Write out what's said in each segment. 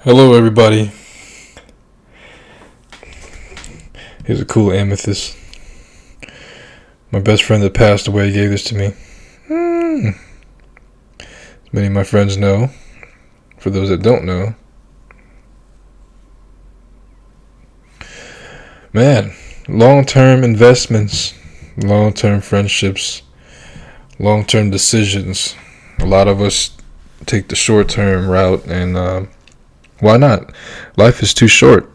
Hello, everybody. Here's a cool amethyst. My best friend that passed away gave this to me. As many of my friends know. For those that don't know, man, long-term investments, long-term friendships, long-term decisions. A lot of us take the short-term route, and why not? Life is too short.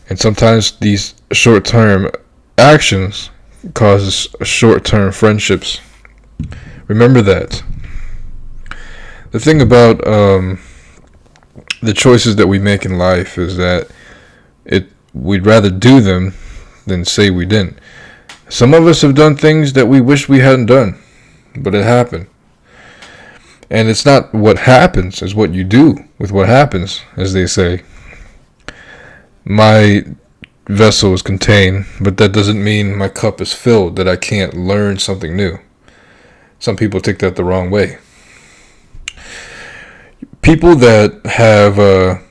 And sometimes these short-term actions causes short-term friendships. Remember that. The thing about the choices that we make in life is that we'd rather do them than say we didn't. Some of us have done things that we wish we hadn't done, but it happened. And it's not what happens, it's what you do with what happens, as they say. My vessel is contained, but that doesn't mean my cup is filled, that I can't learn something new. Some people take that the wrong way. People that have a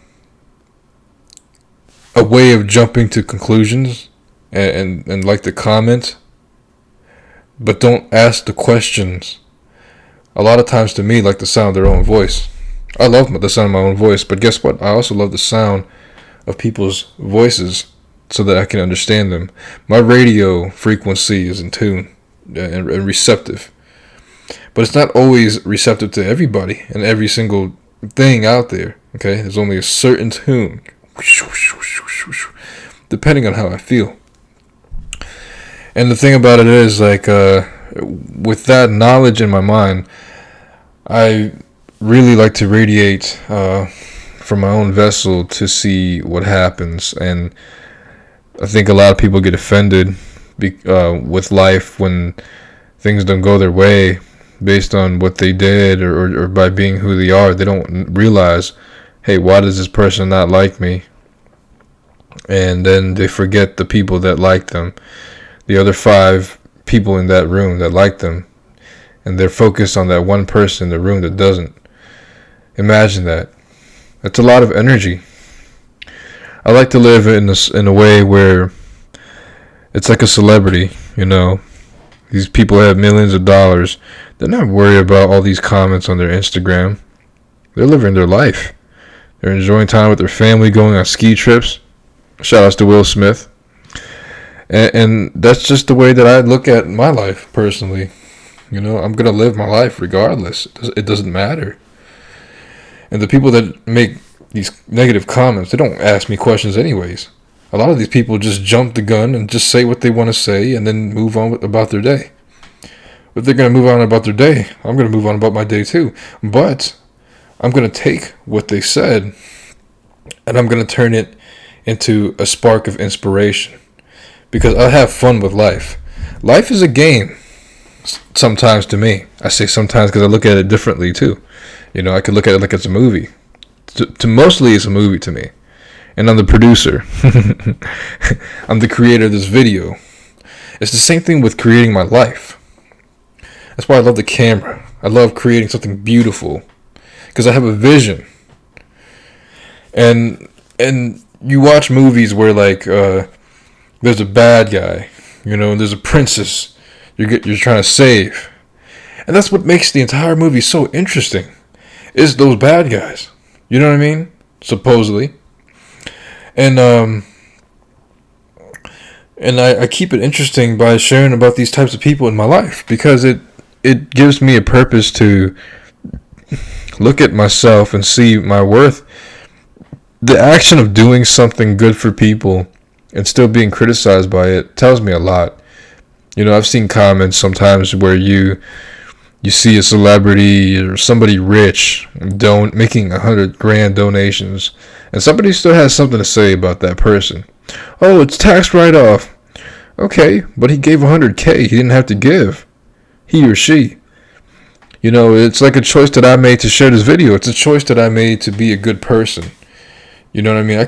way of jumping to conclusions and like to comment, but don't ask the questions, a lot of times to me like the sound of their own voice. I love the sound of my own voice, but guess what? I also love the sound of people's voices so that I can understand them. My radio frequency is in tune and receptive. But it's not always receptive to everybody and every single thing out there. Okay? There's only a certain tune, depending on how I feel. And the thing about it is, like, with that knowledge in my mind, I really like to radiate from my own vessel to see what happens. And I think a lot of people get offended with life when things don't go their way based on what they did or by being who they are. They don't realize, hey, why does this person not like me? And then they forget the people that like them, the other 5 people in that room that like them, and they're focused on that one person in the room that doesn't. Imagine that. That's a lot of energy. I like to live in a way where it's like a celebrity, you know. These people have millions of dollars. They're not worried about all these comments on their Instagram. They're living their life. They're enjoying time with their family, going on ski trips. Shout outs to Will Smith. And that's just the way that I look at my life personally. You know, I'm going to live my life regardless. It doesn't matter. And the people that make these negative comments, they don't ask me questions anyways. A lot of these people just jump the gun and just say what they want to say and then move on about their day. If they're going to move on about their day, I'm going to move on about my day too. But I'm going to take what they said and I'm going to turn it into a spark of inspiration. Because I have fun with life. Life is a game sometimes to me. I say sometimes because I look at it differently too. You know, I could look at it like it's a movie. To mostly it's a movie to me. And I'm the producer. I'm the creator of this video. It's the same thing with creating my life. That's why I love the camera. I love creating something beautiful. Because I have a vision. And you watch movies where like there's a bad guy, you know, and there's a princess you're trying to save. And that's what makes the entire movie so interesting. Is those bad guys. You know what I mean? Supposedly. And I keep it interesting by sharing about these types of people in my life because it gives me a purpose to look at myself and see my worth. The action of doing something good for people and still being criticized by it tells me a lot. You know, I've seen comments sometimes where you see a celebrity or somebody rich making 100 grand donations, and somebody still has something to say about that person. Oh, it's tax write-off. Okay, but he gave 100K. He didn't have to give. He or she. You know, it's like a choice that I made to share this video. It's a choice that I made to be a good person. You know what I mean? I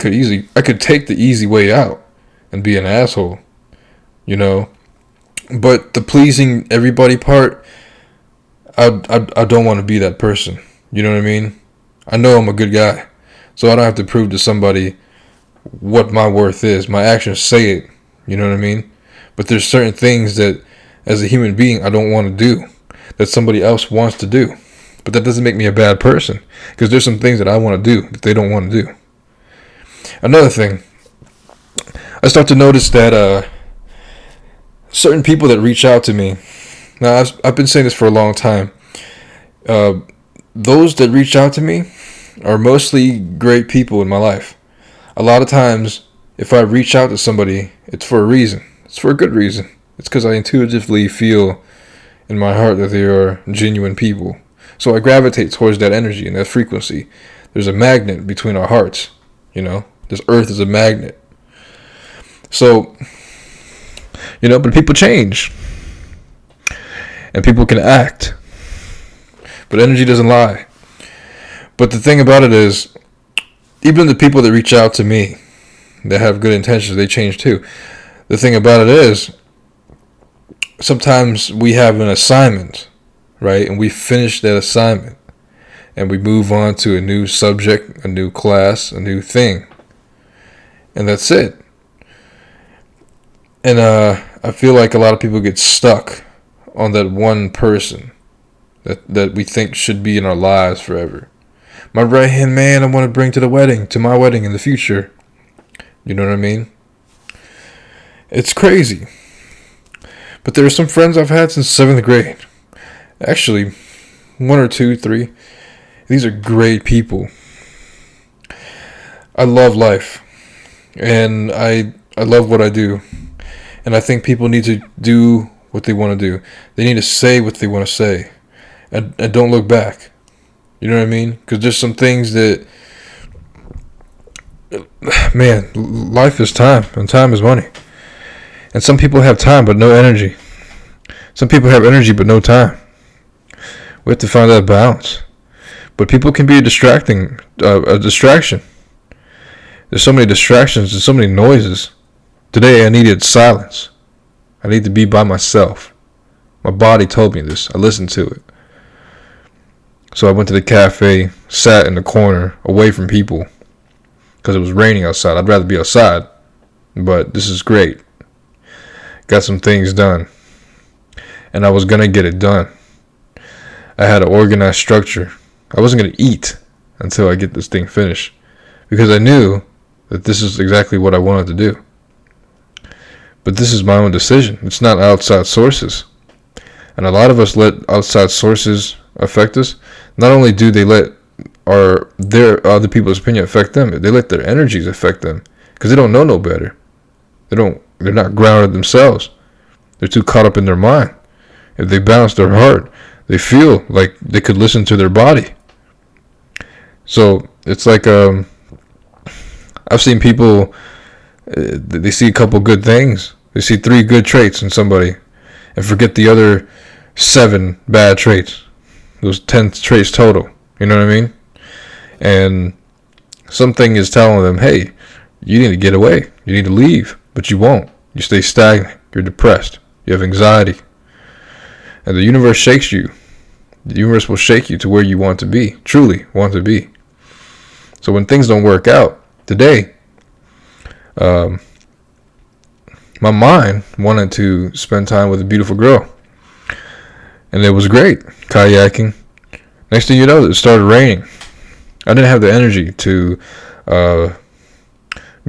could take the easy way out and be an asshole. You know, but the pleasing everybody part, I don't want to be that person. You know what I mean? I know I'm a good guy. So I don't have to prove to somebody what my worth is. My actions say it. You know what I mean? But there's certain things that, as a human being, I don't want to do, that somebody else wants to do. But that doesn't make me a bad person, because there's some things that I want to do that they don't want to do. Another thing, I start to notice that certain people that reach out to me. Now, I've been saying this for a long time. Those that reach out to me are mostly great people in my life. A lot of times, if I reach out to somebody, it's for a reason. It's for a good reason. It's because I intuitively feel in my heart that they are genuine people. So I gravitate towards that energy and that frequency. There's a magnet between our hearts. This earth is a magnet. So, but people change. And people can act. But energy doesn't lie. But the thing about it is, even the people that reach out to me, that have good intentions, they change too. The thing about it is, sometimes we have an assignment, right? And we finish that assignment. And we move on to a new subject, a new class, a new thing. And that's it. And I feel like a lot of people get stuck on that one person that we think should be in our lives forever. My right-hand man I want to bring to my wedding in the future. You know what I mean? It's crazy. But there are some friends I've had since 7th grade. Actually, 1 or 2, 3. These are great people. I love life. And I love what I do. And I think people need to do what they want to do. They need to say what they want to say. And don't look back. You know what I mean? Because there's some things that, man, life is time. And time is money. And some people have time but no energy. Some people have energy but no time. We have to find that balance. But people can be a distraction. There's so many distractions and so many noises. Today I needed silence. I need to be by myself. My body told me this. I listened to it. So I went to the cafe, sat in the corner, away from people, because it was raining outside. I'd rather be outside, but this is great. Got some things done, and I was going to get it done. I had an organized structure. I wasn't going to eat until I get this thing finished, because I knew that this is exactly what I wanted to do. But this is my own decision. It's not outside sources. And a lot of us let outside sources affect us. Not only do they let their other people's opinion affect them, they let their energies affect them, because they don't know no better. They're not grounded themselves. They're too caught up in their mind. If they balance their heart, they feel like they could listen to their body. So it's like I've seen people, they see a couple good things. They see 3 good traits in somebody and forget the other 7 bad traits. Those 10 traits total. You know what I mean? And something is telling them, hey, you need to get away. You need to leave. But you won't. You stay stagnant. You're depressed. You have anxiety. And the universe shakes you. The universe will shake you to where you want to be. Truly want to be. So when things don't work out, today, my mind wanted to spend time with a beautiful girl. And it was great. Kayaking. Next thing you know, it started raining. I didn't have the energy to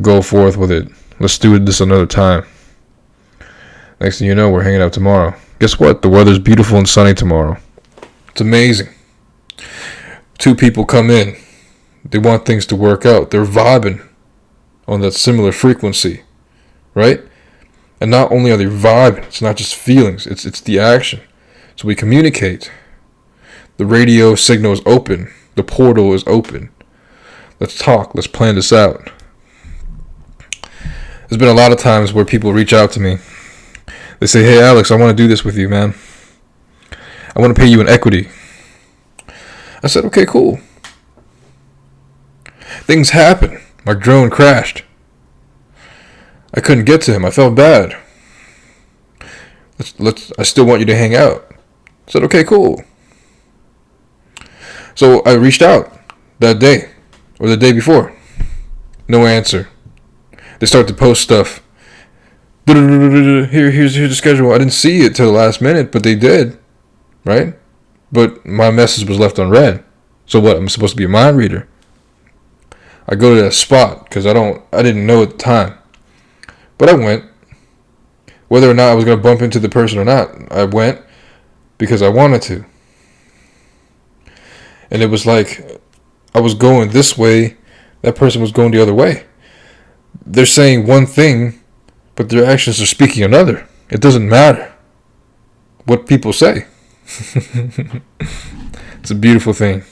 go forth with it. Let's do this another time. Next thing you know, we're hanging out tomorrow. Guess what? The weather's beautiful and sunny tomorrow. It's amazing. 2 people come in. They want things to work out. They're vibing on that similar frequency. Right? And not only are they vibing, it's not just feelings. It's the action. So we communicate. The radio signal is open. The portal is open. Let's talk. Let's plan this out. There's been a lot of times where people reach out to me. They say, hey, Alex, I want to do this with you, man. I want to pay you in equity. I said, okay, cool. Things happen. My drone crashed. I couldn't get to him. I felt bad. I still want you to hang out. I said, okay, cool. So I reached out. that day or the day before. No answer. They start to post stuff. Here's the schedule. I didn't see it till the last minute, but they did, right? But my message was left unread. So what? I'm supposed to be a mind reader. I go to that spot because I didn't know at the time, but I went. Whether or not I was going to bump into the person or not, I went because I wanted to. And it was like I was going this way, that person was going the other way. They're saying one thing, but their actions are speaking another. It doesn't matter what people say. It's a beautiful thing.